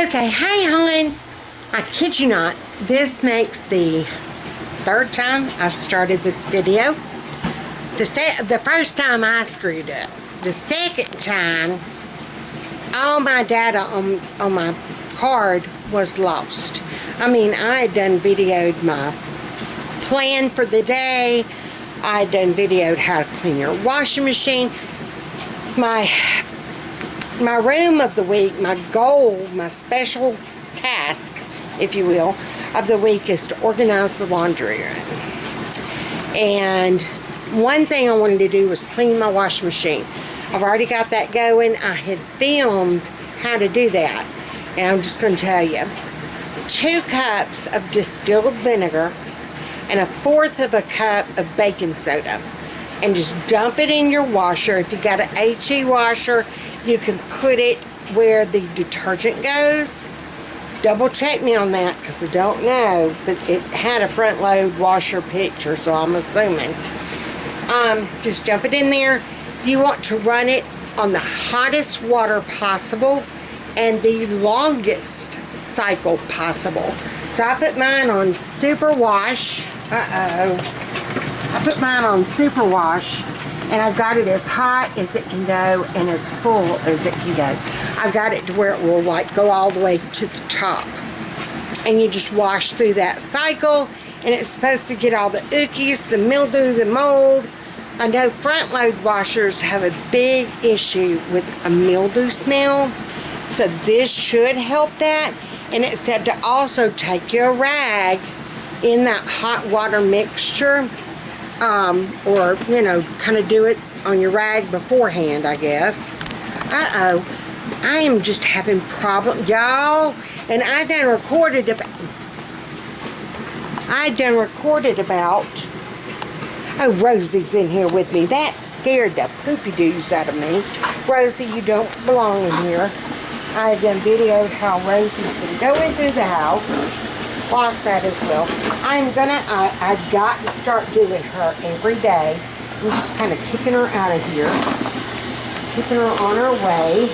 Okay, hey Hans, I kid you not, this makes the third time I've started this video. The first time I screwed up. The second time, all my data on my card was lost. I mean, I had done videoed my plan for the day. I had done videoed how to clean your washing machine. My room of the week, my goal, my special task, if you will, of the week is to organize the laundry room. And one thing I wanted to do was clean my washing machine. I've already got that going. I had filmed how to do that. And I'm just going to tell you. 2 cups of distilled vinegar and 1/4 of a cup of baking soda. And just dump it in your washer. If you got an HE washer, you can put it where the detergent goes. Double check me on that because I don't know, but it had a front load washer picture, so I'm assuming. Just dump it in there. You want to run it on the hottest water possible and the longest cycle possible. So I put mine on super wash. I put mine on super wash, and I've got it as hot as it can go and as full as it can go. I've got it to where it will like go all the way to the top. And you just wash through that cycle, and it's supposed to get all the ookies, the mildew, the mold. I know front load washers have a big issue with a mildew smell, so this should help that. And it said to also take your rag in that hot water mixture, or, you know, kind of do it on your rag beforehand, I guess. Uh-oh. I am just having problems, y'all. And I done recorded about, oh, Rosie's in here with me. That scared the poopy-doos out of me. Rosie, you don't belong in here. I have done videoed how Rosie's been going through the house. Watch that as well. I've got to start doing her every day. I'm just kind of kicking her out of here. Keeping her on her way.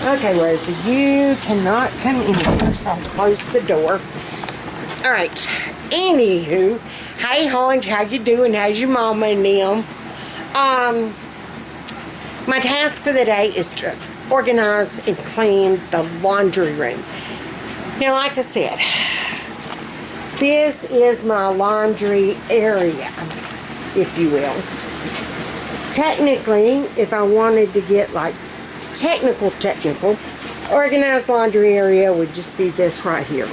Okay, Rosie, you cannot come in here, so I'll close the door. Alright, anywho, hey Hans, how you doing? How's your mama and them? My task for the day is to organize and clean the laundry room. Now, like I said, this is my laundry area, if you will. Technically, if I wanted to get like technical, organized laundry area would just be this right here.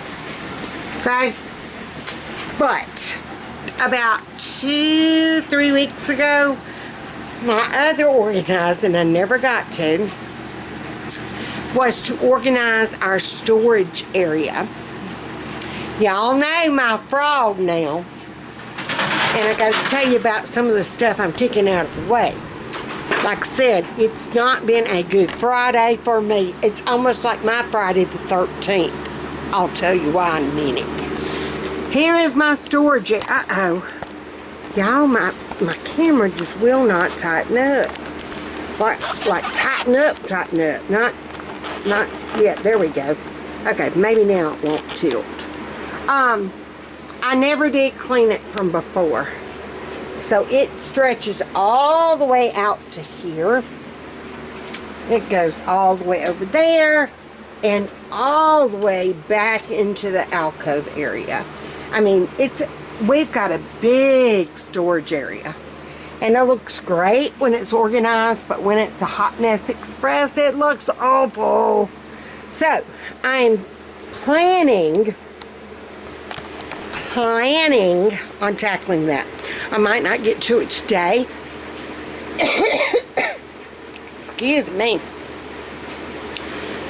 Okay? But about 2-3 weeks ago, my other organizing I never got to was to organize our storage area. Y'all know my frog now. And I got to tell you about some of the stuff I'm kicking out of the way. Like I said, it's not been a good Friday for me. It's almost like my Friday the 13th. I'll tell you why in a minute. Here is my storage. Uh-oh. Y'all, my camera just will not tighten up. Like tighten up. Not yet. There we go. Okay, maybe now it won't tilt. I never did clean it from before. So it stretches all the way out to here. It goes all the way over there and all the way back into the alcove area. I mean, we've got a big storage area. And it looks great when it's organized, but when it's a hot mess express, it looks awful. So, I'm planning on tackling that. I might not get to it today. Excuse me.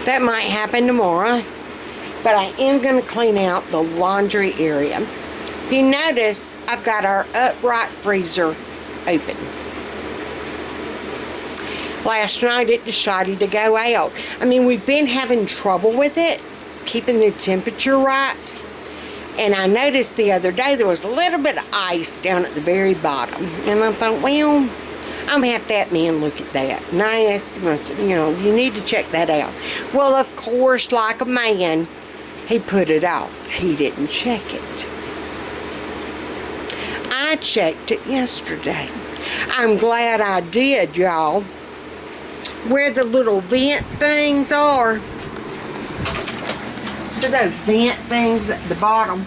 That might happen tomorrow. But I am going to clean out the laundry area. If you notice, I've got our upright freezer open. Last night it decided to go out. I mean, we've been having trouble with it, keeping the temperature right. And I noticed the other day there was a little bit of ice down at the very bottom. And I thought, well, I'm gonna have that man look at that. And I asked him, I said, you know, you need to check that out. Well, of course, like a man, he put it off. He didn't check it. I checked it yesterday. I'm glad I did, y'all. Where the little vent things are. So those vent things at the bottom.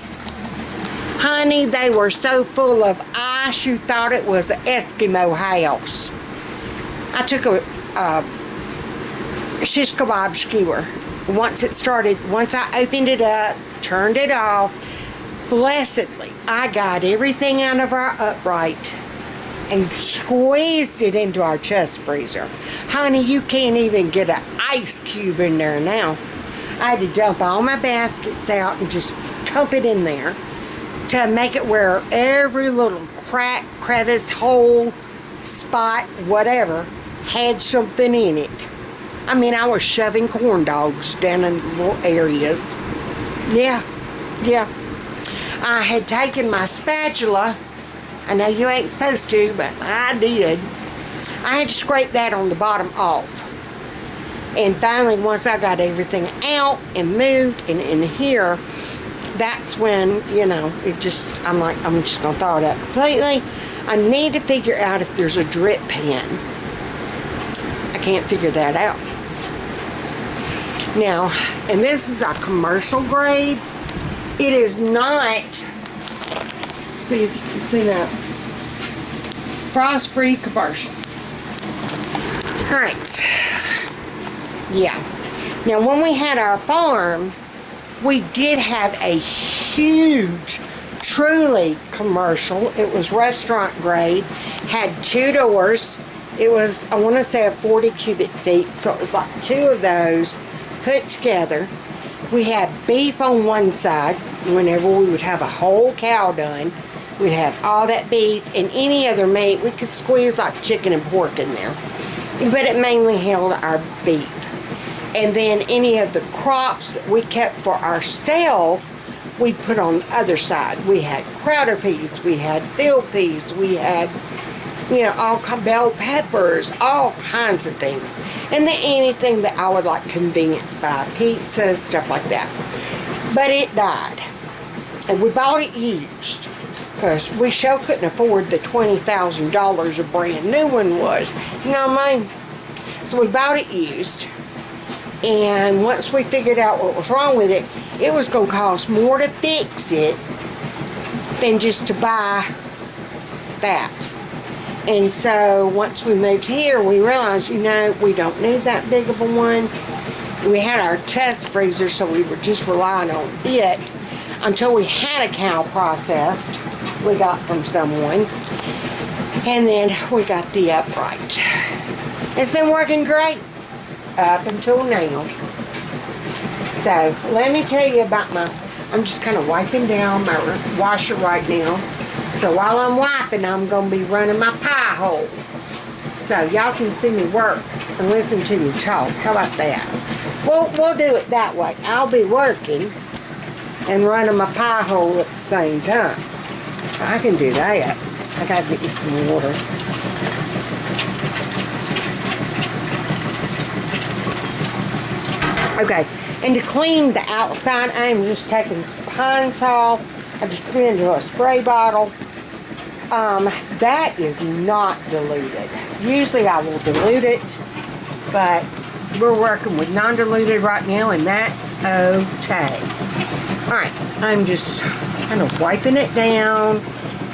Honey, they were so full of ice you thought it was an Eskimo house. I took a shish kebab skewer. Once I opened it up, turned it off, blessedly, I got everything out of our upright and squeezed it into our chest freezer. Honey, you can't even get an ice cube in there now. I had to dump all my baskets out and just dump it in there to make it where every little crack, crevice, hole, spot, whatever, had something in it. I mean, I was shoving corn dogs down in little areas. Yeah. I had taken my spatula. I know you ain't supposed to, but I did. I had to scrape that on the bottom off. And finally, once I got everything out and moved and in here, that's when, you know, I'm like, I'm just going to thaw it up completely. I need to figure out if there's a drip pen. I can't figure that out. Now, and this is a commercial grade. It is not, see if you can see that, frost-free commercial. Alright. Yeah. Now, when we had our farm, we did have a huge, truly commercial. It was restaurant grade, had 2 doors. It was, I want to say, a 40 cubic feet, so it was like 2 of those put together. We had beef on one side. Whenever we would have a whole cow done, we'd have all that beef and any other meat. We could squeeze like chicken and pork in there, but it mainly held our beef. And then any of the crops that we kept for ourselves, we put on the other side. We had crowder peas, we had field peas, we had, you know, all bell peppers, all kinds of things. And then anything that I would like convenience buy, pizzas, stuff like that. But it died. And we bought it used, because we sure couldn't afford the $20,000 a brand new one was. You know what I mean? So we bought it used. And once we figured out what was wrong with it, it was going to cost more to fix it than just to buy that. And so once we moved here, we realized, you know, we don't need that big of a one. We had our chest freezer, so we were just relying on it until we had a cow processed we got from someone. And then we got the upright. It's been working great up until now. So let me tell you about I'm just kind of wiping down my washer right now. So while I'm wiping, I'm going to be running my pie hole. So y'all can see me work and listen to me talk. How about that? We'll do it that way. I'll be working and running my pie hole at the same time. I can do that. I got to get me some water. Okay, and to clean the outside, I'm just taking some Pine Sol. I just put it into a spray bottle. That is not diluted. Usually I will dilute it, but we're working with non-diluted right now, and that's okay. Alright, I'm just kind of wiping it down,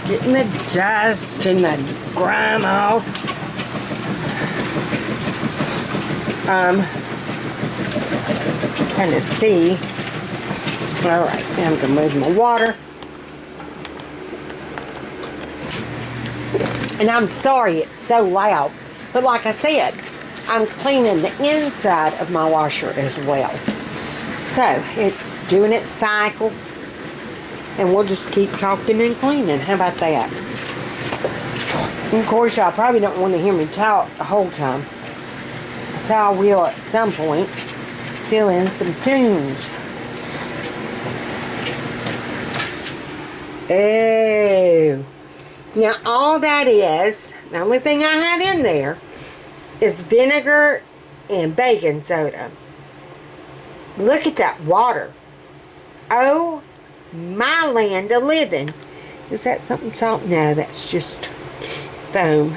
getting the dust and the grime off. Kind of see. Alright, now I'm going to move my water. And I'm sorry it's so loud, but like I said, I'm cleaning the inside of my washer as well. So it's doing its cycle, and we'll just keep talking and cleaning. How about that? And of course, y'all probably don't want to hear me talk the whole time, so I will at some point fill in some tunes. Oh, Now, all that is, the only thing I have in there is vinegar and baking soda. Look at that water. Oh, my land of living. Is that something salt? No, that's just foam.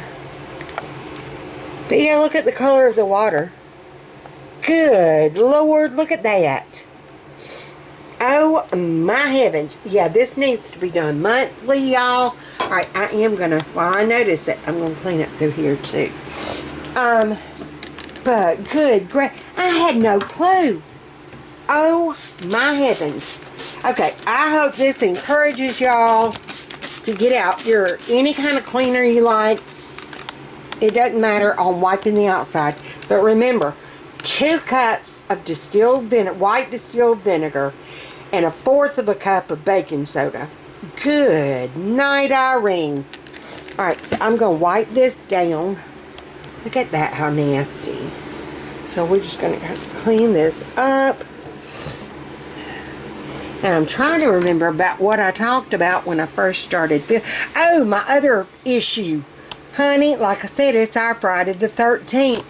But yeah, look at the color of the water. Good Lord, look at that. Oh, my heavens. Yeah, this needs to be done monthly, y'all. Alright, I am going to, while I notice it, I'm going to clean up through here, too. But good great. I had no clue. Oh, my heavens. Okay, I hope this encourages y'all to get out your any kind of cleaner you like. It doesn't matter on wiping the outside. But remember, 2 cups of distilled white distilled vinegar and 1/4 of a cup of baking soda. Good night, Irene. Alright, so I'm going to wipe this down. Look at that, how nasty. So we're just going to clean this up. And I'm trying to remember about what I talked about when I first started. Oh, my other issue. Honey, like I said, it's our Friday the 13th.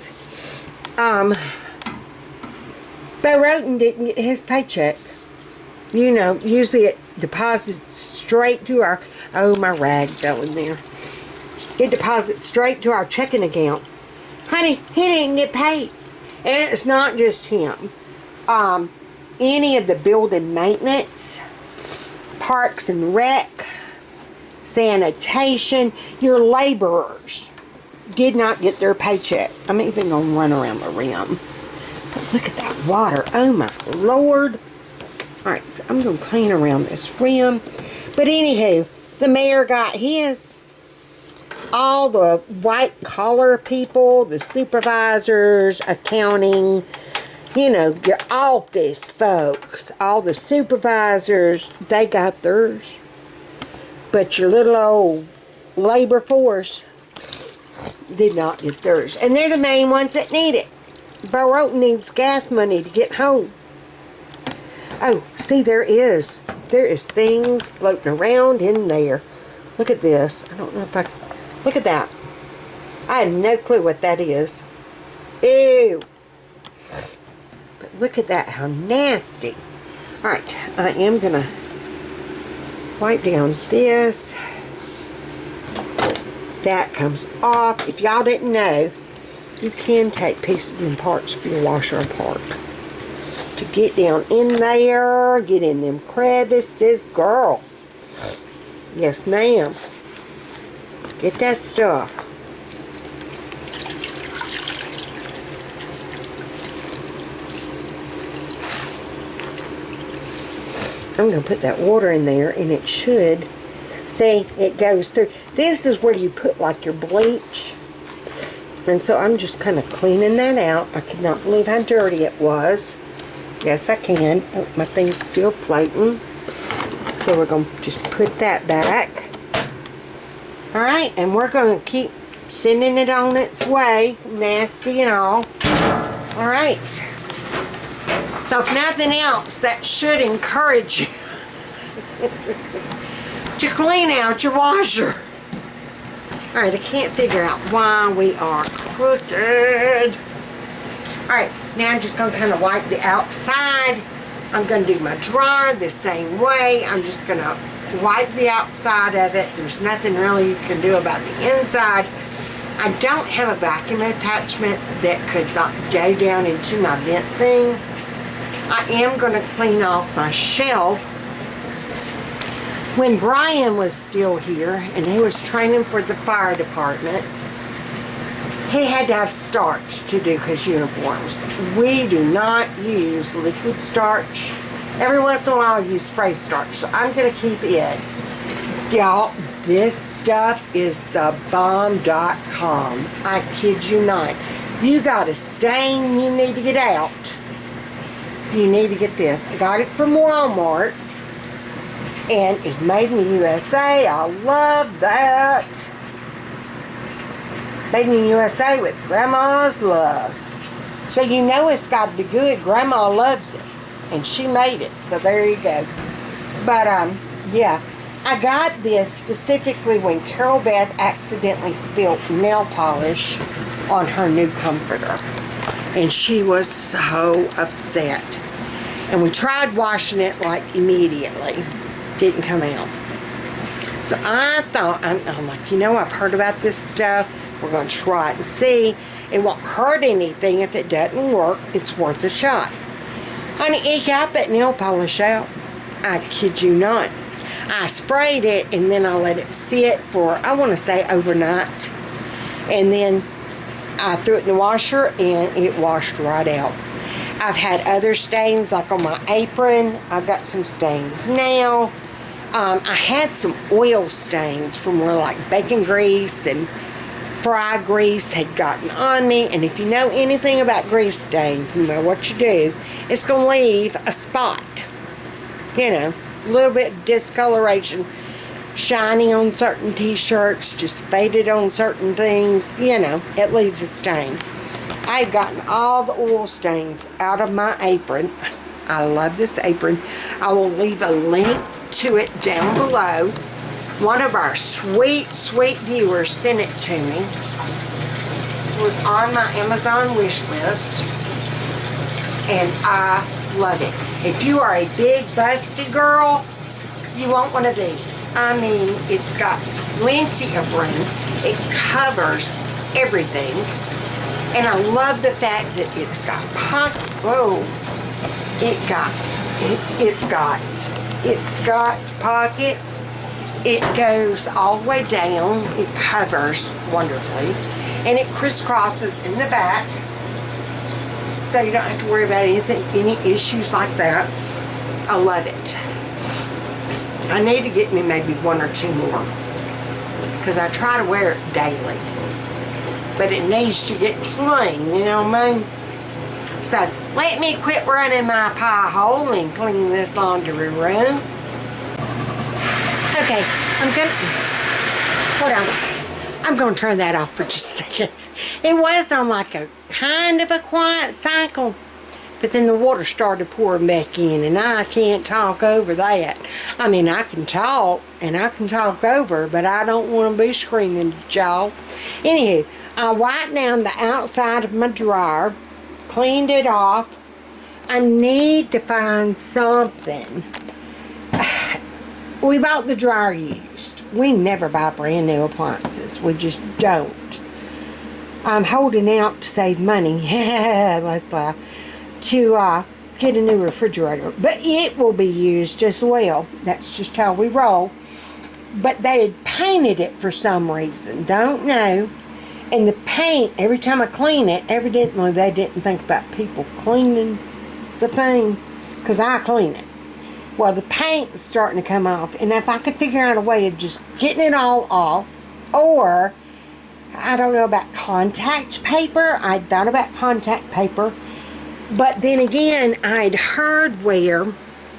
Roten didn't get his paycheck. You know, usually it deposits straight to our... Oh, my rag fell in there. It deposits straight to our checking account. Honey, he didn't get paid. And it's not just him. Any of the building maintenance, parks and rec, sanitation, your laborers did not get their paycheck. I'm even going to run around the rim. But look at that water. Oh my Lord. Alright, so I'm going to clean around this rim. But anywho, the mayor got his. All the white collar people, the supervisors, accounting, you know, your office folks, all the supervisors, they got theirs. But your little old labor force did not get theirs. And they're the main ones that need it. Roten needs gas money to get home. Oh, see, there is things floating around in there. Look at this. I don't know if I... Look at that. I have no clue what that is. Ew. But look at that, how nasty. Alright, I am going to wipe down this. That comes off. If y'all didn't know, you can take pieces and parts of your washer apart. To get down in there, get in them crevices. Girl. Yes, ma'am. Get that stuff. I'm going to put that water in there, and it should, see, it goes through. This is where you put like your bleach. And so I'm just kind of cleaning that out. I could not believe how dirty it was. Yes, I can. Oh, my thing's still floating. So we're going to just put that back. Alright, and we're going to keep sending it on its way, nasty and all. Alright. So if nothing else, that should encourage you to clean out your washer. Alright, I can't figure out why we are crooked. Alright, now I'm just going to kind of wipe the outside. I'm going to do my dryer the same way. I'm just going to wipe the outside of it. There's nothing really you can do about the inside. I don't have a vacuum attachment that could go down into my vent thing. I am going to clean off my shelf. When Brian was still here and he was training for the fire department, he had to have starch to do his uniforms. We do not use liquid starch. Every once in a while I use spray starch, so I'm going to keep it. Y'all, this stuff is the bomb.com. I kid you not. You got a stain you need to get out. You need to get this. I got it from Walmart. And it's made in the USA. I love that. Made in the USA with Grandma's love. So you know it's got to be good. Grandma loves it. And she made it. So there you go. But, yeah. I got this specifically when Carol Beth accidentally spilled nail polish on her new comforter. And she was so upset. And we tried washing it like immediately. Didn't come out. So I thought, I'm like, you know, I've heard about this stuff. We're going to try it and see. It won't hurt anything if it doesn't work. It's worth a shot. Honey, it got that nail polish out. I kid you not. I sprayed it and then I let it sit for, I want to say, overnight. And then I threw it in the washer and it washed right out. I've had other stains, like on my apron. I've got some stains now. I had some oil stains from where like bacon grease and fry grease had gotten on me. And if you know anything about grease stains, no matter what you do, it's going to leave a spot. You know, a little bit of discoloration. Shiny on certain t-shirts, just faded on certain things. You know, it leaves a stain. I've gotten all the oil stains out of my apron. I love this apron. I will leave a link to it down below. One of our sweet, sweet viewers sent it to me. It was on my Amazon wish list. And I love it. If you are a big, busty girl, you want one of these. I mean, it's got plenty of room. It covers everything. And I love the fact that it's got pockets. Whoa. It's got pockets. It goes all the way down. It covers wonderfully. And it crisscrosses in the back. So you don't have to worry about anything, any issues like that. I love it. I need to get me maybe one or two more. Because I try to wear it daily. But it needs to get clean, you know what I mean? So, let me quit running my pie hole and clean this laundry room. Okay, hold on. I'm going to turn that off for just a second. It was on like a kind of a quiet cycle. But then the water started pouring back in, and I can't talk over that. I mean, I can talk, and I can talk over, but I don't want to be screaming at y'all. Anywho, I wiped down the outside of my dryer, cleaned it off. I need to find something. We bought the dryer used. We never buy brand new appliances. We just don't. I'm holding out to save money. Let's laugh. To get a new refrigerator. But it will be used as well. That's just how we roll. But they had painted it for some reason. Don't know. And the paint, every time I clean it, evidently they didn't think about people cleaning the thing. Because I clean it. Well, the paint is starting to come off. And if I could figure out a way of just getting it all off. Or, I don't know about contact paper. I thought about contact paper. But then again, I'd heard where,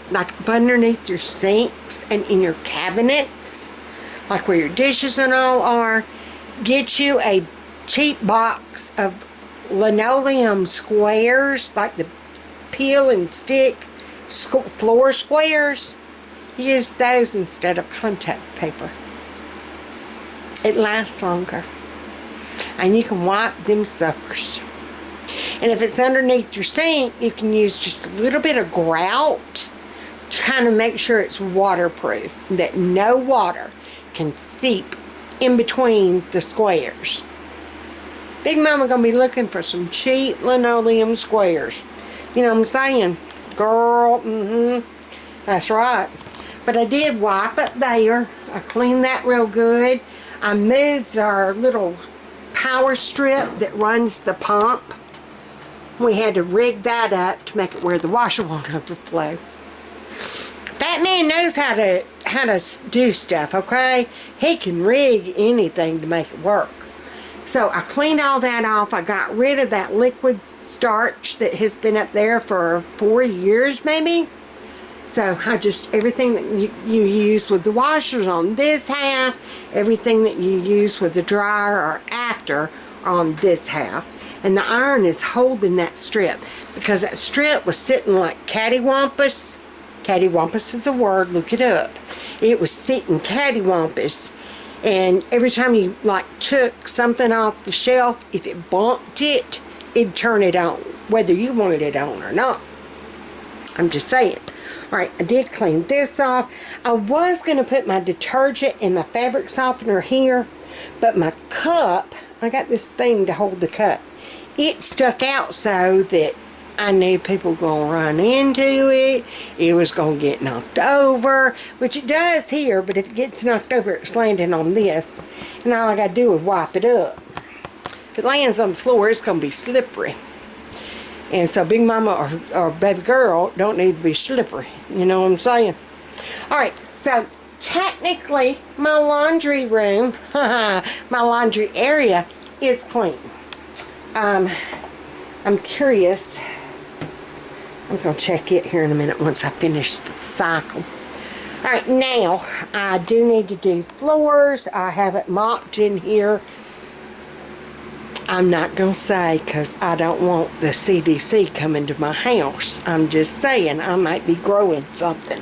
like underneath your sinks and in your cabinets, like where your dishes and all are, get you a cheap box of linoleum squares, like the peel and stick floor squares. Use those instead of contact paper. It lasts longer. And you can wipe them suckers. And if it's underneath your sink, you can use just a little bit of grout to kind of make sure it's waterproof, that no water can seep in between the squares. Big Mama gonna be looking for some cheap linoleum squares. You know what I'm saying? Girl, that's right. But I did wipe it there. I cleaned that real good. I moved our little power strip that runs the pump. We had to rig that up to make it where the washer won't overflow. Fat man knows how to do stuff, okay? He can rig anything to make it work. So I cleaned all that off. I got rid of that liquid starch that has been up there for 4 years maybe. So I just, everything that you use with the washers on this half, everything that you use with the dryer or after on this half. And the iron is holding that strip because that strip was sitting like cattywampus. Cattywampus is a word, look it up. it was sitting cattywampus. And every time you like took something off the shelf, if it bumped it, it'd turn it on, whether you wanted it on or not. I'm just saying. Alright, I did clean this off. I was going to put my detergent and my fabric softener here, but my cup, I got this thing to hold the cup. It stuck out so that I knew people were going to run into it. It was going to get knocked over, which it does here, but if it gets knocked over, it's landing on this. And all I got to do is wipe it up. If it lands on the floor, it's going to be slippery. And so Big Mama or baby girl don't need to be slippery. You know what I'm saying? Alright, so technically my laundry room, my laundry area is clean. I'm curious. I'm going to check it here in a minute once I finish the cycle. Alright, now I do need to do floors. I have it mopped in here. I'm not going to say because I don't want the CDC coming to my house. I'm just saying I might be growing something.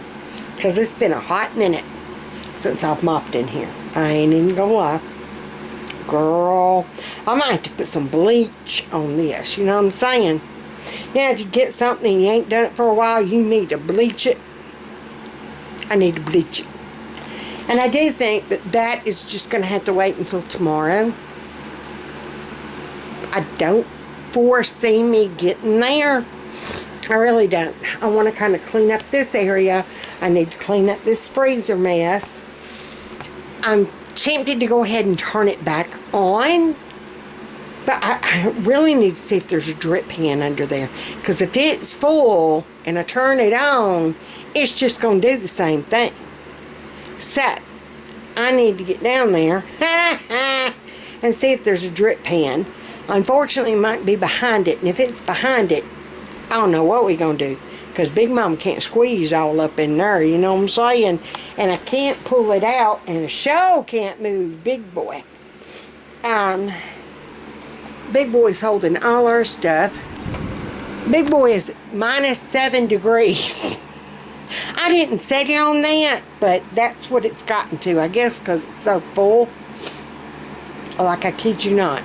Because it's been a hot minute since I've mopped in here. I ain't even going to lie. Girl, I might have to put some bleach on this. You know what I'm saying? Yeah, if you get something and you ain't done it for a while, you need to bleach it. I need to bleach it. And I do think that that is just going to have to wait until tomorrow. I don't foresee me getting there. I really don't. I want to kind of clean up this area. I need to clean up this freezer mess. I'm tempted to go ahead and turn it back on. But I really need to see if there's a drip pan under there. Because if it's full and I turn it on, it's just going to do the same thing. So, I need to get down there and see if there's a drip pan. Unfortunately, it might be behind it. And if it's behind it, I don't know what we're going to do. Because Big Mama can't squeeze all up in there, you know what I'm saying? And I can't pull it out. And the show can't move Big Boy. Big Boy's holding all our stuff. Big Boy is -7 degrees. I didn't set it on that, but that's what it's gotten to, I guess, because it's so full. Like, I kid you not.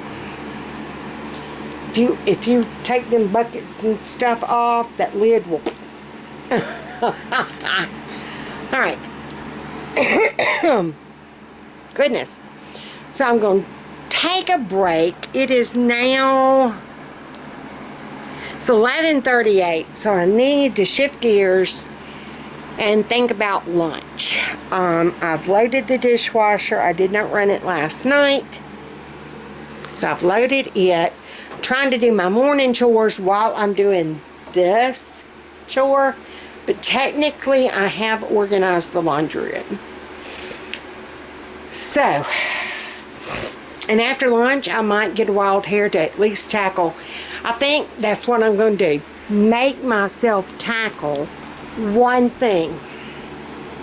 If you take them buckets and stuff off, that lid will... Alright. Goodness. So I'm going to take a break. It is now... It's 11:38, so I need to shift gears and think about lunch. I've loaded the dishwasher. I did not run it last night. So I've loaded it. I'm trying to do my morning chores while I'm doing this chore. But technically, I have organized the laundry room. So, and after lunch, I might get a wild hair to at least tackle. I think that's what I'm going to do. Make myself tackle one thing.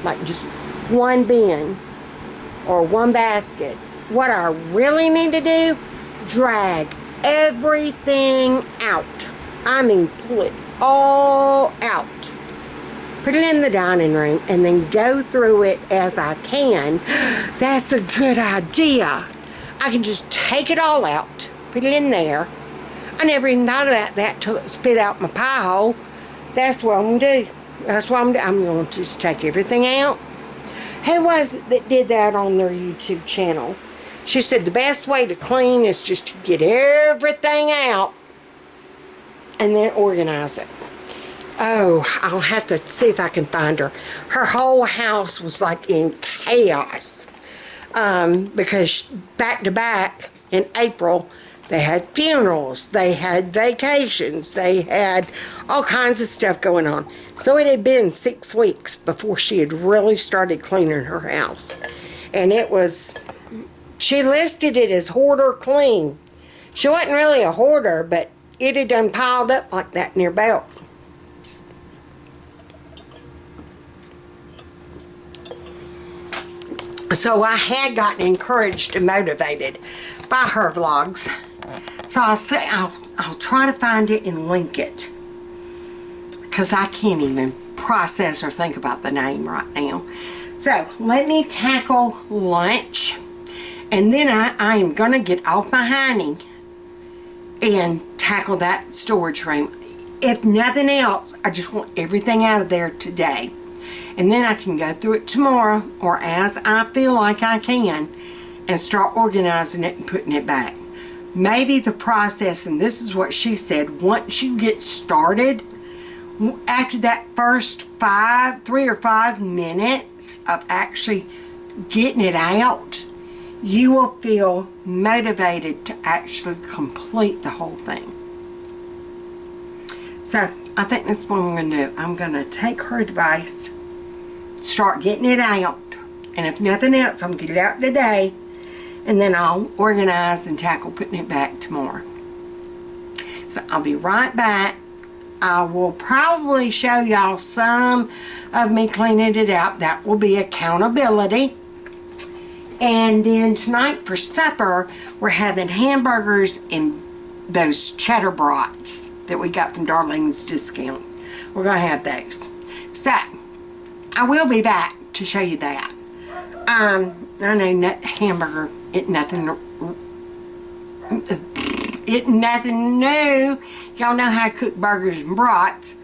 Like just one bin or one basket. What I really need to do, drag everything out. I mean, pull it all out. Put it in the dining room and then go through it as I can. That's a good idea. I can just take it all out, put it in there. I never even thought about that till it spit out my pie hole. That's what I'm going to do. That's what I'm doing. I'm going to just take everything out. Who was it that did that on their YouTube channel? She said the best way to clean is just to get everything out and then organize it. Oh, I'll have to see if I can find her. Her whole house was like in chaos. Because back to back in April, they had funerals, they had vacations, they had all kinds of stuff going on. So it had been 6 weeks before she had really started cleaning her house. And it was, she listed it as hoarder clean. She wasn't really a hoarder, but it had done piled up like that in her belt. So I had gotten encouraged and motivated by her vlogs. So I'll try to find it and link it. Because I can't even process or think about the name right now. So let me tackle lunch, and then I am going to get off my hiney and tackle that storage room. If nothing else, I just want everything out of there today. And then I can go through it tomorrow, or as I feel like I can, and start organizing it and putting it back. Maybe the process, and this is what she said, once you get started, after that first 3 or 5 minutes of actually getting it out, you will feel motivated to actually complete the whole thing. So I think that's what I'm going to do. I'm going to take her advice, start getting it out, and if nothing else, I'm going to get it out today, and then I'll organize and tackle putting it back tomorrow. So I'll be right back. I will probably show y'all some of me cleaning it out. That will be accountability. And then tonight for supper, we're having hamburgers and those cheddar brats that we got from Darlene's Discount. We're going to have those. So, I will be back to show you that. I know hamburger, it's nothing new. Y'all know how to cook burgers and brats.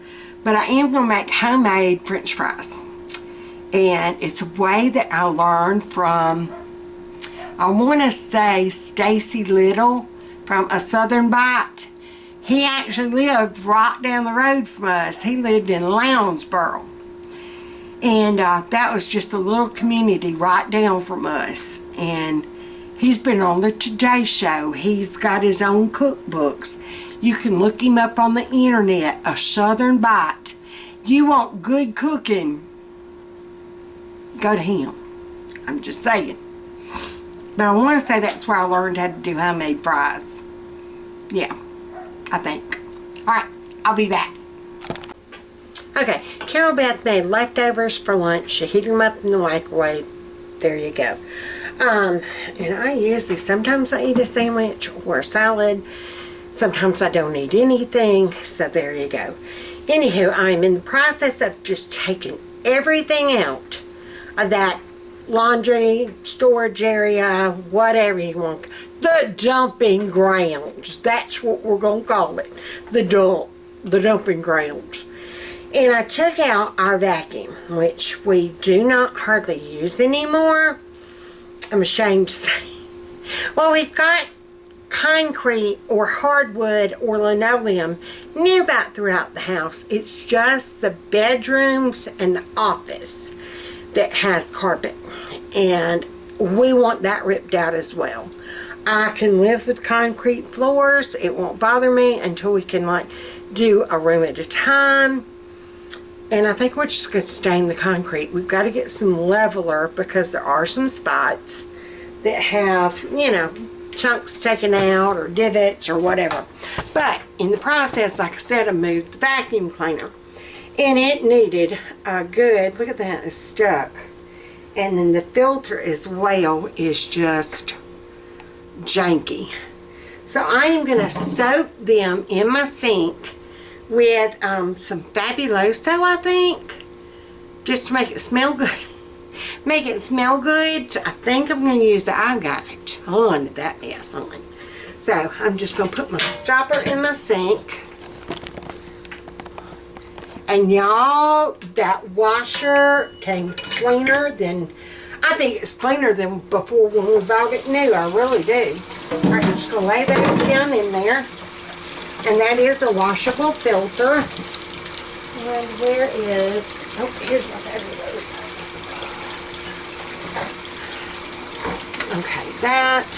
But I am going to make homemade French fries. And it's a way that I learned from, I want to say, Stacy Little from A Southern Bite. He actually lived right down the road from us. He lived in Lounsboro. And that was just a little community right down from us. And he's been on the Today Show. He's got his own cookbooks. You can look him up on the internet. A Southern Bite. You want good cooking, go to him. I'm just saying. But I want to say that's where I learned how to do homemade fries. Yeah, I think. Alright, I'll be back. Okay, Carol Beth made leftovers for lunch. She heated them up in the microwave. There you go. And I usually, sometimes I eat a sandwich or a salad. Sometimes I don't eat anything. So there you go. Anywho, I'm in the process of just taking everything out of that laundry, storage area, whatever you want. The dumping grounds. That's what we're going to call it. The dumping grounds. And I took out our vacuum, which we do not hardly use anymore. I'm ashamed to say. Well, we've got concrete or hardwood or linoleum near about throughout the house. It's just the bedrooms and the office that has carpet. And we want that ripped out as well. I can live with concrete floors. It won't bother me until we can like do a room at a time. And I think we're just going to stain the concrete. We've got to get some leveler because there are some spots that have, you know, chunks taken out or divots or whatever. But in the process, like I said, I moved the vacuum cleaner. And it needed a good, look at that, it's stuck. And then the filter as well is just janky. So I am going to soak them in my sink with some Fabuloso, I think, just to make it smell good. Make it smell good. I think I'm going to use that. I've got a ton of that mess on. So I'm just going to put my stopper in my sink. And y'all, that washer came cleaner than, I think it's cleaner than before when we bought it new. I really do. Alright, I'm just going to lay those down in there. And that is a washable filter. And where is, oh, here's my Fabuloso. Okay, that.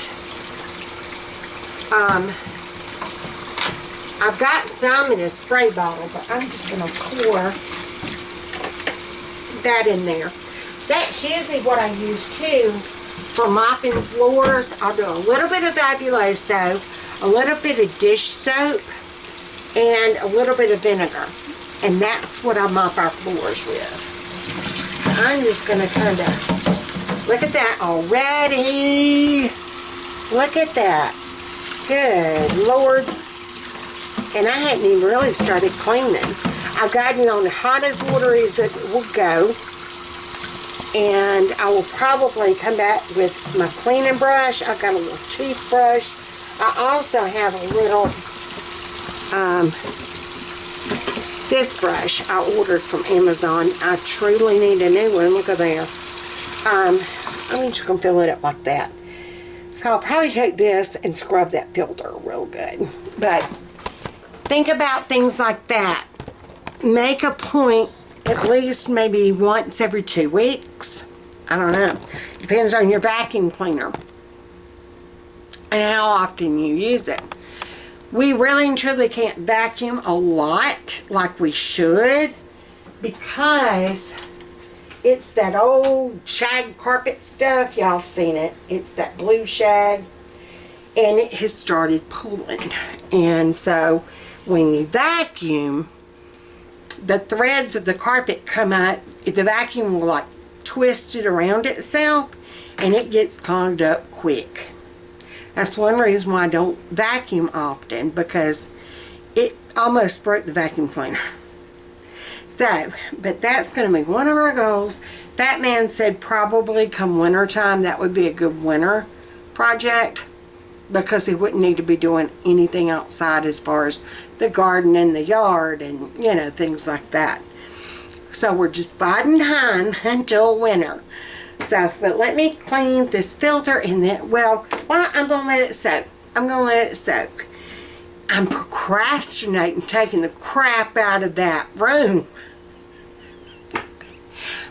I've got some in a spray bottle, but I'm just going to pour that in there. That's usually what I use too for mopping floors. I'll do a little bit of Fabuloso, a little bit of dish soap, and a little bit of vinegar. And that's what I mop our floors with. I'm just going to kind of, look at that already. Look at that. Good Lord. And I hadn't even really started cleaning. I've gotten on hot as water as it will go. And I will probably come back with my cleaning brush. I've got a little toothbrush. I also have a little, this brush I ordered from Amazon. I truly need a new one. Look at there. I'm just going to fill it up like that. So I'll probably take this and scrub that filter real good. But think about things like that. Make a point at least maybe once every 2 weeks. I don't know. Depends on your vacuum cleaner and how often you use it. We really and truly can't vacuum a lot like we should because it's that old shag carpet stuff. Y'all have seen it. It's that blue shag. And it has started pulling. And so when you vacuum, the threads of the carpet come up. The vacuum will like twist it around itself. And it gets clogged up quick. That's one reason why I don't vacuum often. Because it almost broke the vacuum cleaner. So, but that's going to be one of our goals. That man said probably come winter time that would be a good winter project because he wouldn't need to be doing anything outside as far as the garden and the yard and, you know, things like that. So we're just biding time until winter. So, but let me clean this filter and then, well, I'm going to let it soak. I'm going to let it soak. I'm procrastinating taking the crap out of that room.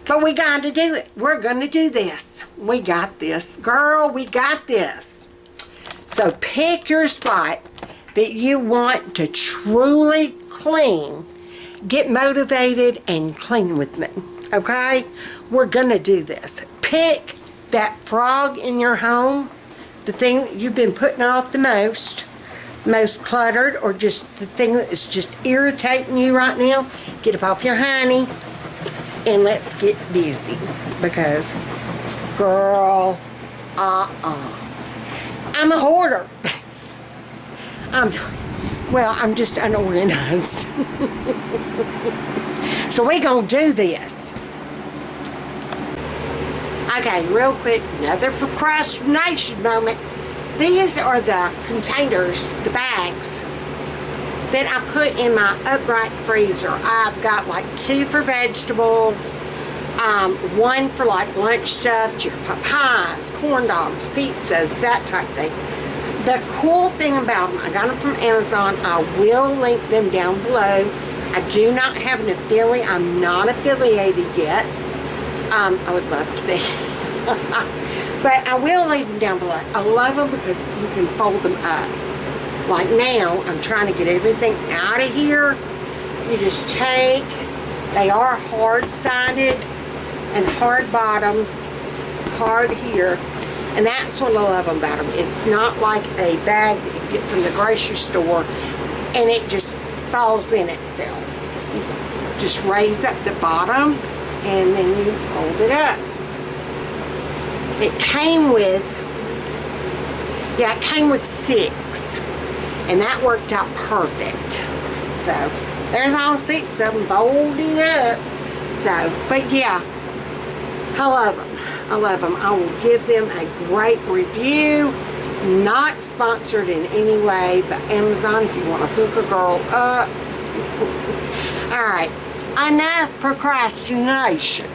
But we got to do it. We're going to do this. We got this. Girl, we got this. So pick your spot that you want to truly clean. Get motivated and clean with me. Okay? We're going to do this. Pick that frog in your home. The thing that you've been putting off the most cluttered, or just the thing that is just irritating you right now. Get up off your honey. And let's get busy because, girl, I'm a hoarder. I'm just unorganized. So we're going to do this. Okay, real quick, another procrastination moment. These are the containers, the bags, that I put in my upright freezer. I've got like 2 for vegetables, 1 for like lunch stuff, chicken pot pies, corn dogs, pizzas, that type thing. The cool thing about them, I got them from Amazon. I will link them down below. I do not have an affiliate. I'm not affiliated yet. I would love to be. But I will leave them down below. I love them because you can fold them up. Like now, I'm trying to get everything out of here. You just take, they are hard-sided and hard-bottom, hard here. And that's what I love about them. It's not like a bag that you get from the grocery store and it just falls in itself. You just raise up the bottom and then you fold it up. It came with, it came with 6. And that worked out perfect. So, there's all 6 of them folding up. So, but yeah, I love them. I love them. I will give them a great review. Not sponsored in any way, but Amazon, if you want to hook a girl up. Alright, enough procrastination.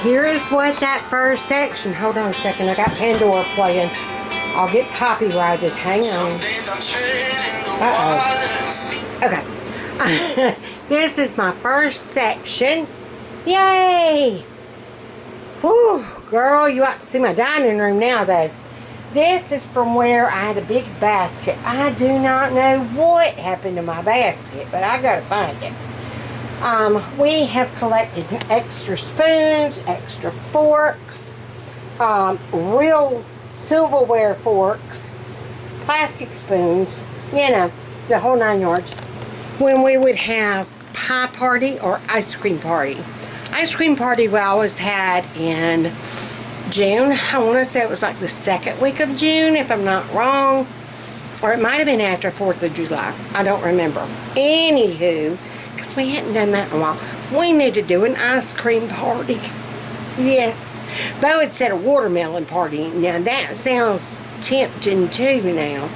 here is what that first section, hold on a second, I got Pandora playing. I'll get copyrighted, hang on. Uh-oh. Okay. This is my first section. Yay! Whew, girl, you ought to see my dining room now, though. This is from where I had a big basket. I do not know what happened to my basket, but I gotta find it. We have collected extra spoons, extra forks, real silverware forks, plastic spoons, you know, the whole 9 yards. When we would have pie party or ice cream party. Ice cream party we always had in June. I want to say it was like the second week of June, if I'm not wrong. Or it might have been after 4th of July. I don't remember. Anywho, because we hadn't done that in a while, we need to do an ice cream party. Yes. Bo had said a watermelon party. Now that sounds tempting too now.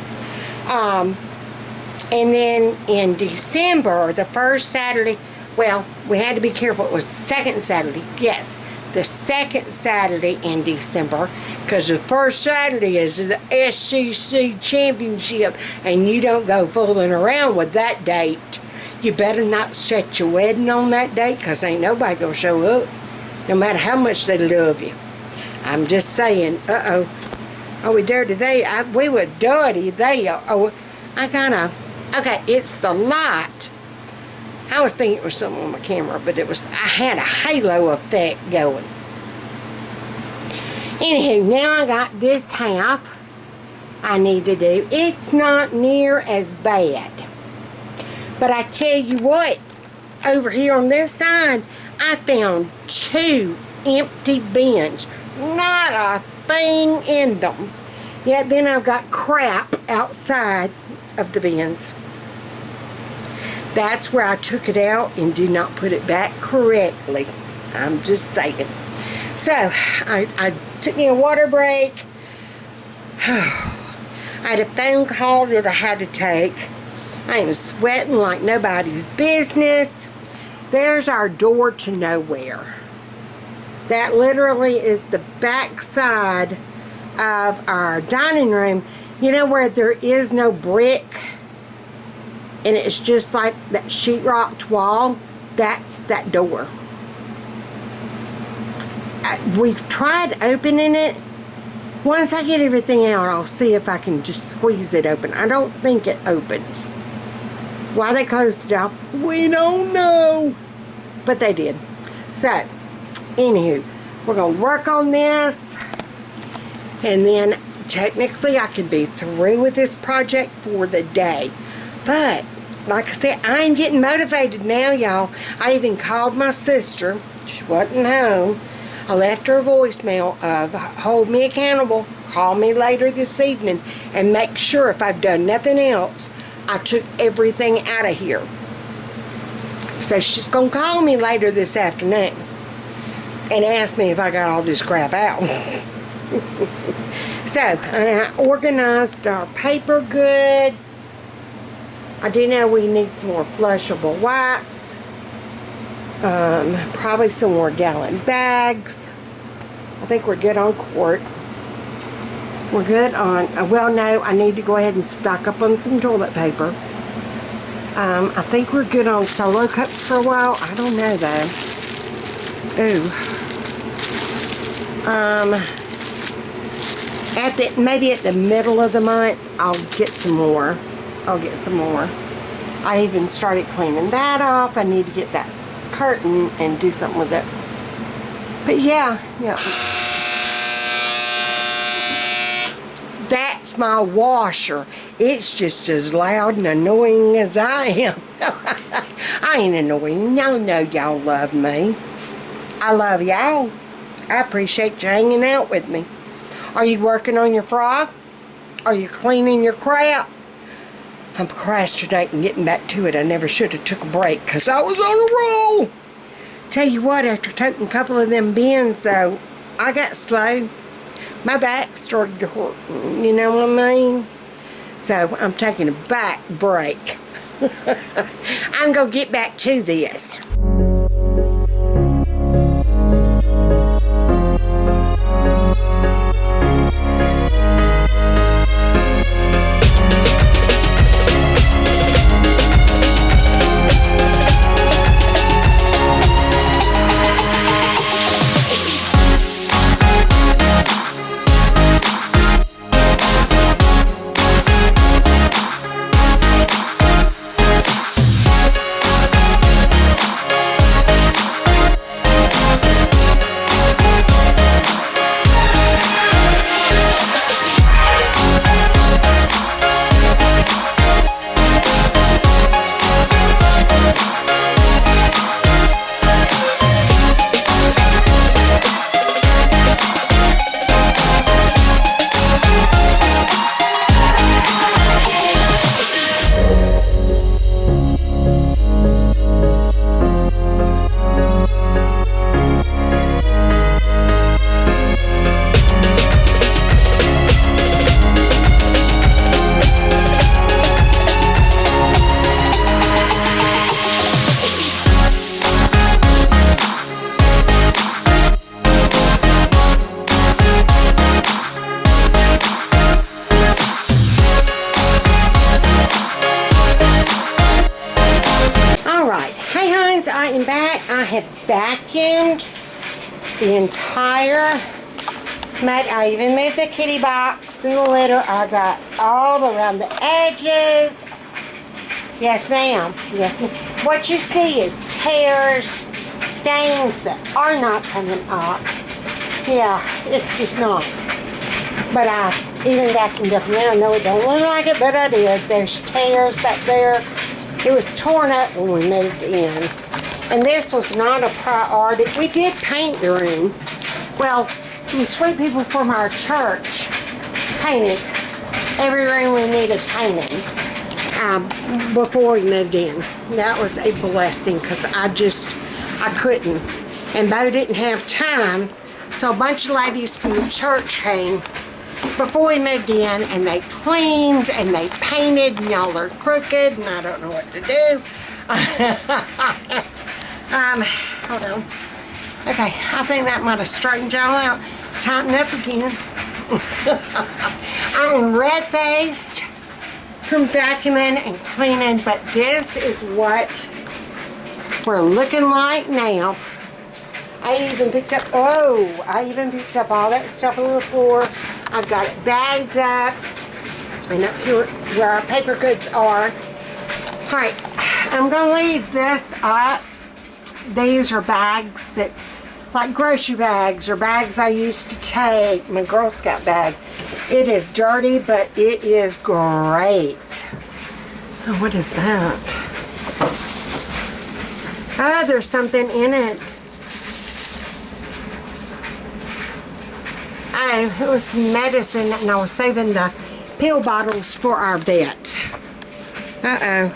And then in December, the first Saturday, well, we had to be careful. It was the second Saturday. Yes, the second Saturday in December, because the first Saturday is the SCC Championship, and you don't go fooling around with that date. You better not set your wedding on that date, because ain't nobody going to show up, no matter how much they love you. I'm just saying, uh-oh. Are we there today? We were dirty there. Oh, I kind of... Okay, it's the light. I was thinking it was something on my camera, but it was, I had a halo effect going. Anywho, now I got this half I need to do. It's not near as bad. But I tell you what, over here on this side, I found 2 empty bins. Not a thing in them. Yet then I've got crap outside of the bins. That's where I took it out and did not put it back correctly. I'm just saying. So, I took me a water break. I had a phone call that I had to take. I am sweating like nobody's business. There's our door to nowhere. That literally is the back side of our dining room. You know where there is no brick and it's just like that sheetrocked wall? That's that door. We've tried opening it. Once I get everything out, I'll see if I can just squeeze it open. I don't think it opens. Why they closed it off, we don't know. But they did. So, anywho, we're going to work on this. And then, technically, I can be through with this project for the day. But, like I said, I'm getting motivated now, y'all. I even called my sister. She wasn't home. I left her a voicemail of, hold me accountable. Call me later this evening. And make sure if I've done nothing else, I took everything out of here. So she's going to call me later this afternoon and ask me if I got all this crap out. So, I organized our paper goods. I do know we need some more flushable wipes. Probably some more gallon bags. I think we're good on quart. We're good on, well, no, I need to go ahead and stock up on some toilet paper. I think we're good on solo cups for a while. I don't know, though. Ooh. Maybe at the middle of the month, I'll get some more. I even started cleaning that off. I need to get that curtain and do something with it. But yeah. That's my washer. It's just as loud and annoying as I am. I ain't annoying. No, y'all love me. I love y'all. I appreciate you hanging out with me. Are you working on your frog? Are you cleaning your crap? I'm procrastinating getting back to it. I never should have took a break because I was on a roll. Tell you what, after taking a couple of them bins, though, I got slow. My back started to hurt, you know what I mean? So, I'm taking a back break. I'm going to get back to this. have vacuumed the entire mat. I even made the kitty box and the litter. I got all around the edges. Yes, ma'am. Yes, ma'am. What you see is tears, stains that are not coming up. Yeah, it's just not. But I even vacuumed up now. I know it don't look like it, but I did. There's tears back there. It was torn up when we moved in. And this was not a priority. We did paint the room. Well, some sweet people from our church painted every room we needed painting before we moved in. That was a blessing because I couldn't. And Bo didn't have time. So a bunch of ladies from the church came before we moved in, and they cleaned and they painted, and y'all are crooked and I don't know what to do. Hold on. Okay, I think that might have straightened y'all out. Tighten up again. I am red-faced from vacuuming and cleaning, but this is what we're looking like now. I even picked up all that stuff on the floor. I've got it bagged up, and up here where our paper goods are. Alright, I'm going to leave this up. These are bags that, like grocery bags, or bags I used to take, my Girl Scout bag. It is dirty, but it is great. Oh, what is that? Oh, there's something in it. Oh, it was some medicine, and I was saving the pill bottles for our vet. Uh-oh.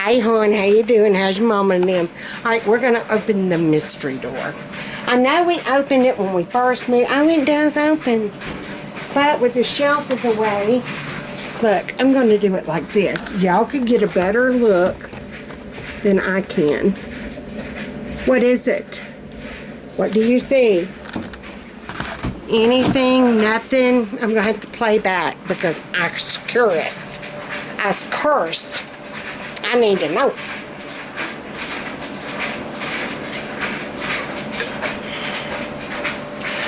Hey, hon, how you doing? How's your mama and them? All right, we're going to open the mystery door. I know we opened it when we first moved. Oh, it does open. But with the shelf is away, look, I'm going to do it like this. Y'all could get a better look than I can. What is it? What do you see? Anything? Nothing? I'm going to have to play back because I was curious. I was cursed. I need to know.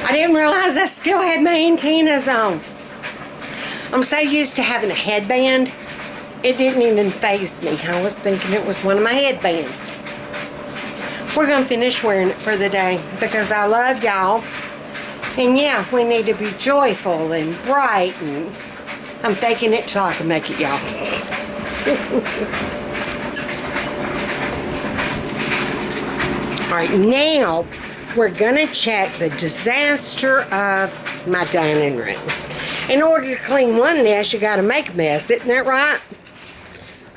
I didn't realize I still had my antennas on. I'm so used to having a headband, it didn't even faze me. I was thinking it was one of my headbands. We're going to finish wearing it for the day because I love y'all. And yeah, we need to be joyful and bright, and I'm faking it so I can make it, y'all. Alright, now we're going to check the disaster of my dining room. In order to clean one mess, you got to make a mess. Isn't that right?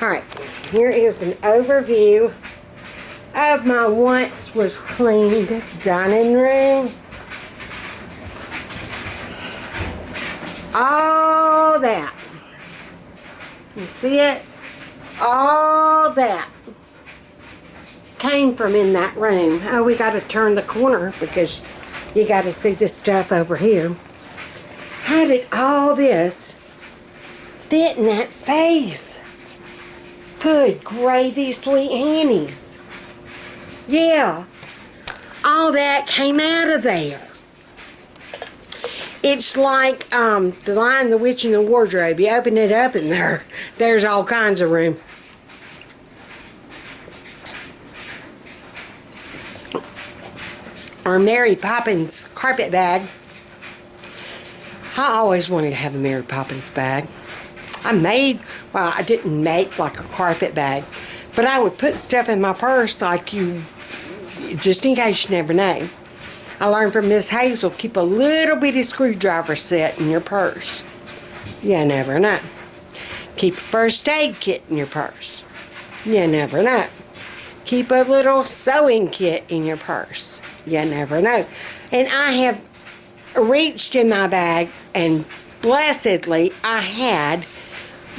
Alright, here is an overview of my once was cleaned dining room. All that. You see it? All that came from in that room. Oh, we got to turn the corner because you got to see this stuff over here. How did all this fit in that space? Good gravy, sweet Annie's. Yeah, all that came out of there. It's like the Lion, the Witch, and the Wardrobe. You open it up and there's all kinds of room. Or Mary Poppins carpet bag. I always wanted to have a Mary Poppins bag. I didn't make like a carpet bag, but I would put stuff in my purse just in case, you never know. I learned from Miss Hazel, keep a little bitty screwdriver set in your purse. You never know. Keep a first aid kit in your purse. You never know. Keep a little sewing kit in your purse. You never know. And I have reached in my bag, and blessedly I had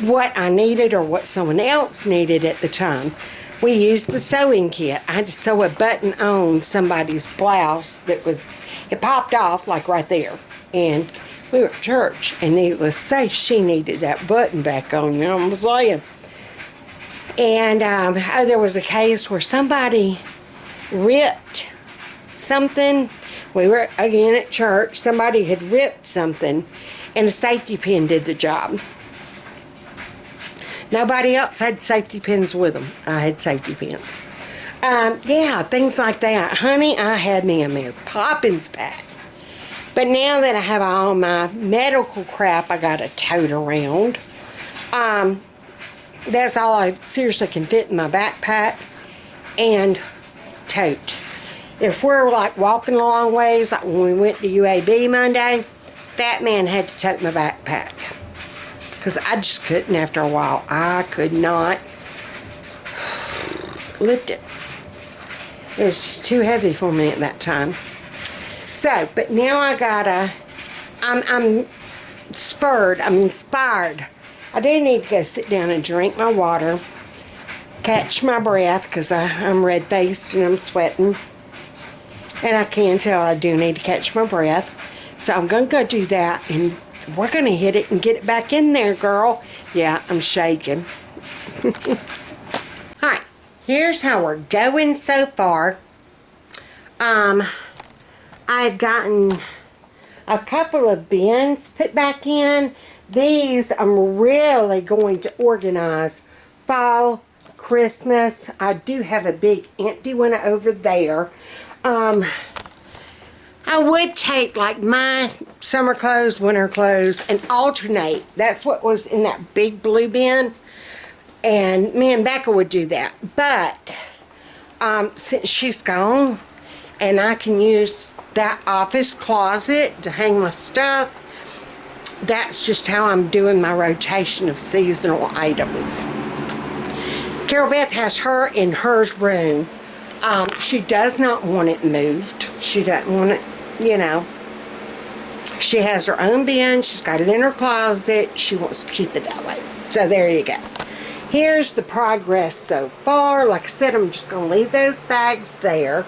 what I needed or what someone else needed at the time. We used the sewing kit. I had to sew a button on somebody's blouse it popped off like right there. And we were at church, and needless to say, she needed that button back on. You know what I'm saying? And oh, there was a case where somebody ripped something. We were again at church. Somebody had ripped something, and a safety pin did the job. Nobody else had safety pins with them. I had safety pins. Yeah, things like that. Honey, I had me a Mary Poppins pack. But now that I have all my medical crap I got to tote around, that's all I seriously can fit in my backpack and tote. If we're like walking a long ways, like when we went to UAB Monday, that man had to tote my backpack. Because I just couldn't after a while. I could not lift it. It was just too heavy for me at that time. So, but now I gotta, I'm spurred, I'm inspired. I do need to go sit down and drink my water, catch my breath, because I'm red-faced and I'm sweating. And I can tell I do need to catch my breath. So I'm going to go do that, and we're going to hit it and get it back in there, girl. Yeah, I'm shaking. Alright, here's how we're going so far. I've gotten a couple of bins put back in. These I'm really going to organize fall, Christmas. I do have a big empty one over there. I would take like my summer clothes, winter clothes, and alternate. That's what was in that big blue bin. And me and Becca would do that. But since she's gone, and I can use that office closet to hang my stuff, that's just how I'm doing my rotation of seasonal items. Carol Beth has her in her room. She does not want it moved. She doesn't want it, you know. She has her own bin. She's got it in her closet. She wants to keep it that way. So there you go. Here's the progress so far. Like I said, I'm just going to leave those bags there.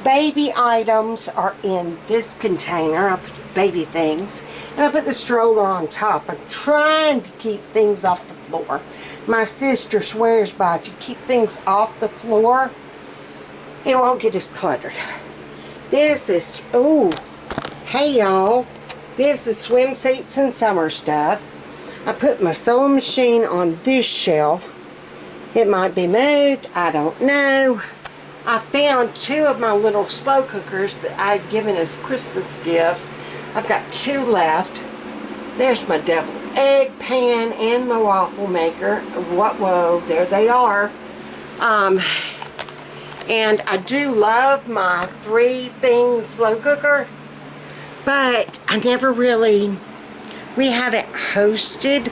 Baby items are in this container. I put baby things. And I put the stroller on top. I'm trying to keep things off the floor. My sister swears by it. You keep things off the floor, it won't get as cluttered. This is, ooh, hey y'all. This is swimsuits and summer stuff. I put my sewing machine on this shelf. It might be moved, I don't know. I found two of my little slow cookers that I'd given as Christmas gifts. I've got two left. There's my deviled egg pan and my waffle maker. Whoa, there they are. And I do love my 3-thing slow cooker, but I never really, we haven't hosted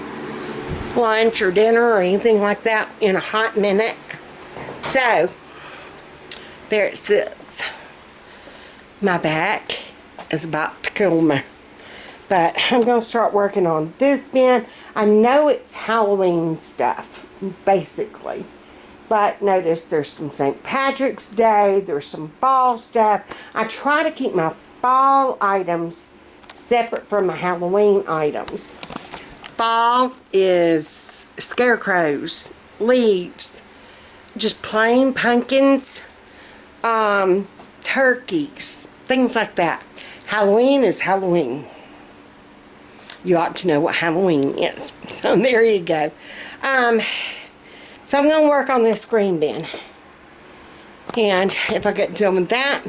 lunch or dinner or anything like that in a hot minute. So, there it sits. My back is about to kill me. But I'm going to start working on this bin. I know it's Halloween stuff, basically. But notice there's some St. Patrick's Day. There's some fall stuff. I try to keep my fall items separate from my Halloween items. Fall is scarecrows, leaves, just plain pumpkins, turkeys, things like that. Halloween is Halloween. You ought to know what Halloween is. So there you go. So I'm going to work on this green bin. And if I get done with that,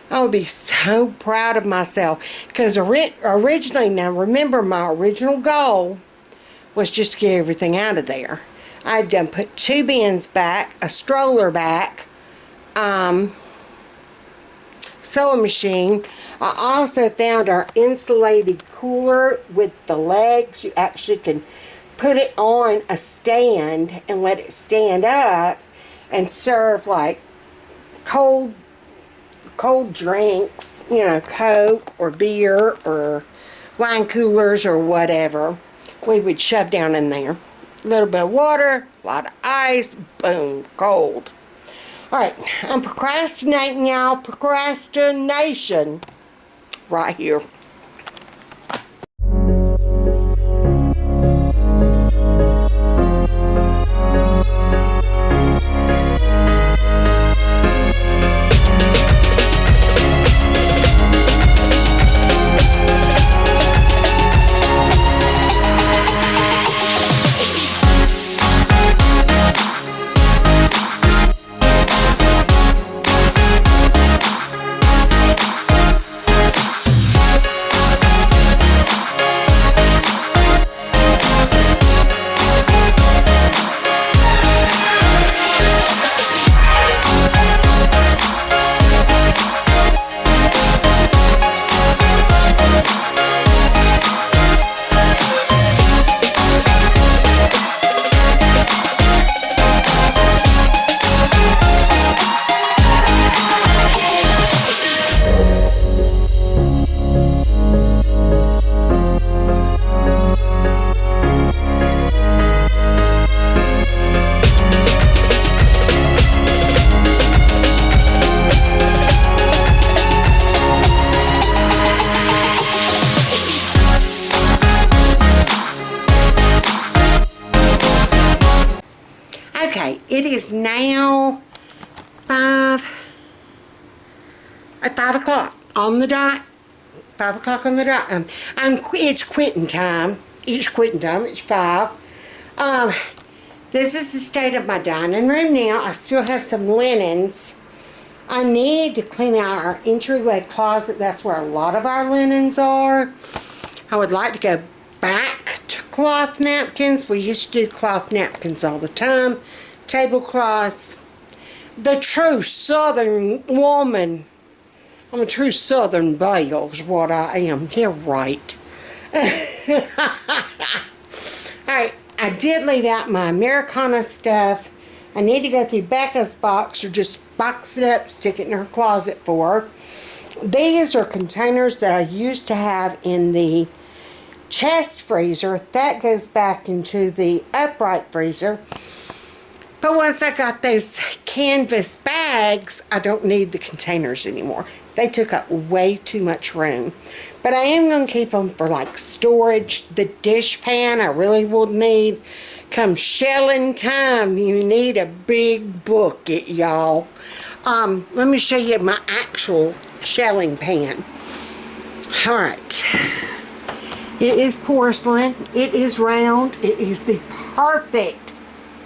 I'll be so proud of myself. Because originally, now remember, my original goal was just to get everything out of there. I've done put 2 bins back, a stroller back, sewing machine. I also found our insulated cooler with the legs. You actually can put it on a stand and let it stand up and serve like cold drinks, you know, Coke or beer or wine coolers or whatever. We would shove down in there. A little bit of water, a lot of ice, boom, cold. Alright, I'm procrastinating, y'all. Procrastination. Right here. Okay, it is now 5 o'clock on the dot. 5 o'clock on the dot. It's quitting time. It's quitting time. It's 5. This is the state of my dining room now. I still have some linens. I need to clean out our entryway closet. That's where a lot of our linens are. I would like to go back to cloth napkins. We used to do cloth napkins all the time. Tablecloths. The true southern woman. I'm a true southern belle is what I am. You're right. Alright, I did leave out my Americana stuff. I need to go through Becca's box or just box it up, stick it in her closet for her. These are containers that I used to have in the chest freezer. That goes back into the upright freezer. But once I got those canvas bags, I don't need the containers anymore. They took up way too much room. But I am going to keep them for like storage. The dish pan I really will need. Come shelling time, you need a big bucket, y'all. Let me show you my actual shelling pan. Alright. It is porcelain. It is round. It is the perfect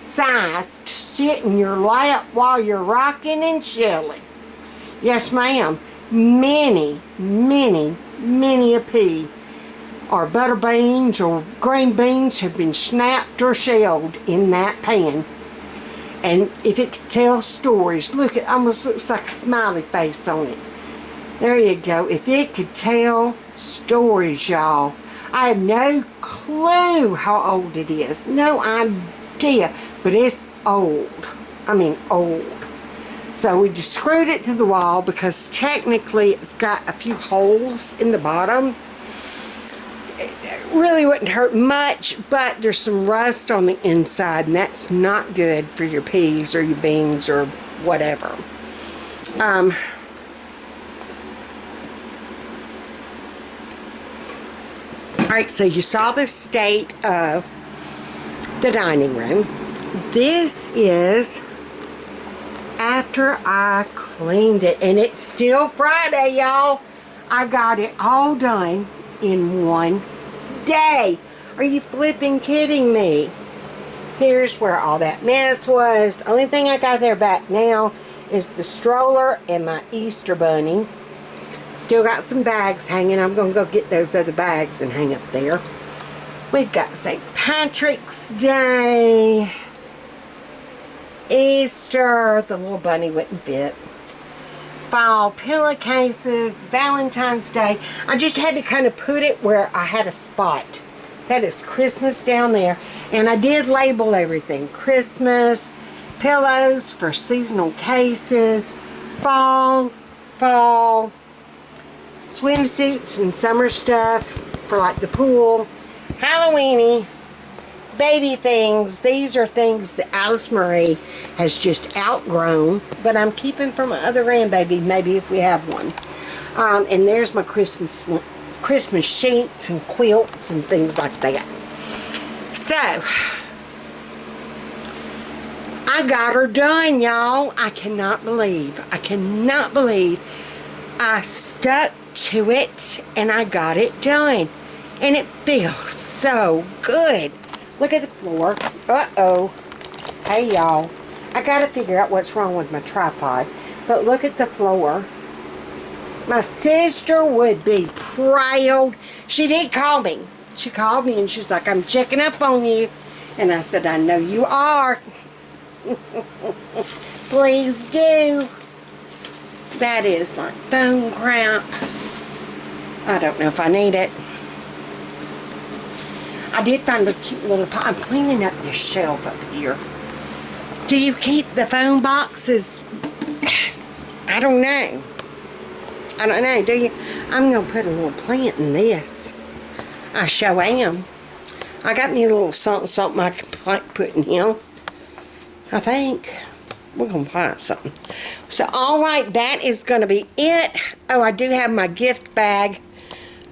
size to sit in your lap while you're rocking and shelling. Yes, ma'am. Many a pea or butter beans or green beans have been snapped or shelled in that pan. And if it could tell stories, look, it almost looks like a smiley face on it. There you go. If it could tell stories, y'all. I have no clue how old it is. No idea. But it's old. I mean old. So we just screwed it to the wall because technically it's got a few holes in the bottom. It really wouldn't hurt much, but there's some rust on the inside, and that's not good for your peas or your beans or whatever. Alright, so you saw the state of the dining room. This is after I cleaned it, and it's still Friday, y'all. I got it all done in one day. Are you flipping kidding me? Here's where all that mess was. The only thing I got there back now is the stroller and my Easter bunny. Still got some bags hanging. I'm going to go get those other bags and hang up there. We've got St. Patrick's Day, Easter, the little bunny wouldn't fit, fall pillowcases, Valentine's Day. I just had to kind of put it where I had a spot. That is Christmas down there. And I did label everything. Christmas, pillows for seasonal cases, fall, swimsuits and summer stuff for like the pool, Halloweeny, baby things. These are things that Alice Marie has just outgrown, but I'm keeping for my other grandbaby, maybe if we have one. And there's my Christmas sheets and quilts and things like that. So I got her done, y'all. I cannot believe I stuck to it and I got it done. And it feels so good. Look at the floor. Uh-oh. Hey, y'all. I gotta figure out what's wrong with my tripod. But look at the floor. My sister would be proud. She did call me. She called me and she's like, I'm checking up on you. And I said, I know you are. Please do. That is like bone crap. I don't know if I need it. I did find a cute little pot. I'm cleaning up this shelf up here. Do you keep the phone boxes? I don't know. Do you? I'm going to put a little plant in this. I sure am. I got me a little something I can put in here. I think. We're going to find something. So, alright, that is going to be it. Oh, I do have my gift bag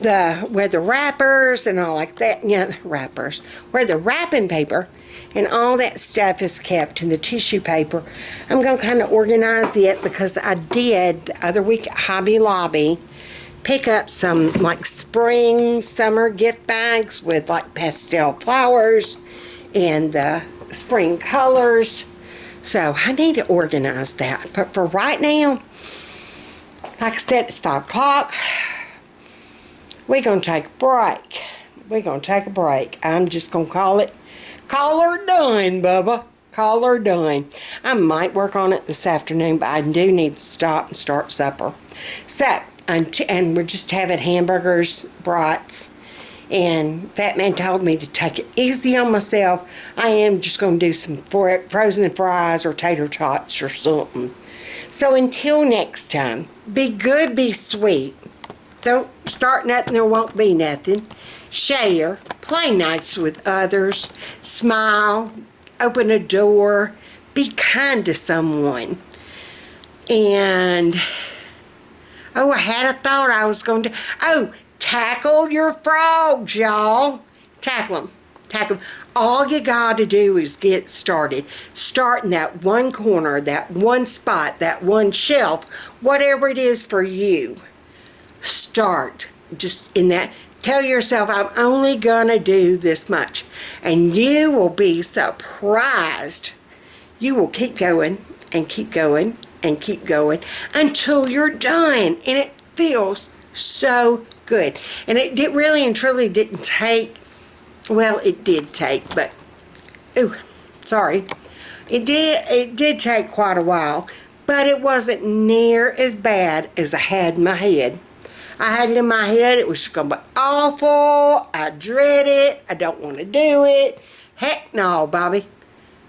where the wrappers and all like that, wrappers, where the wrapping paper and all that stuff is kept in the tissue paper. I'm going to kind of organize it because I did the other week at Hobby Lobby pick up some like spring, summer gift bags with like pastel flowers and the spring colors. So I need to organize that. But for right now, like I said, it's 5 o'clock. We're going to take a break. We're going to take a break. I'm just going to call her done, Bubba. Call her done. I might work on it this afternoon, but I do need to stop and start supper. So, and we're just having hamburgers, brats, and Fat Man told me to take it easy on myself. I am just going to do some frozen fries or tater tots or something. So until next time, be good, be sweet. Don't start nothing, there won't be nothing. Share, play nice with others, smile, open a door, be kind to someone. And, oh, I had a thought I was going to, tackle your frogs, y'all. Tackle them. Tackle them. All you got to do is get started. Start in that one corner, that one spot, that one shelf, whatever it is for you. Start just in that. Tell yourself, I'm only going to do this much. And you will be surprised. You will keep going and keep going and keep going until you're done. And it feels so good. And it really and truly didn't take, well, it did take, but, sorry. It did take quite a while, but it wasn't near as bad as I had in my head. I had it in my head, it was going to be awful, I dread it, I don't want to do it. Heck no, Bobby.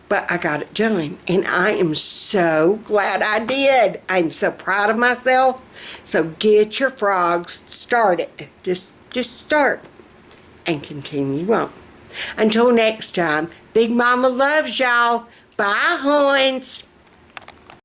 But I got it done, and I am so glad I did. I'm so proud of myself. So get your frogs started. Just start and continue on. Until next time, Big Mama loves y'all. Bye, Horns.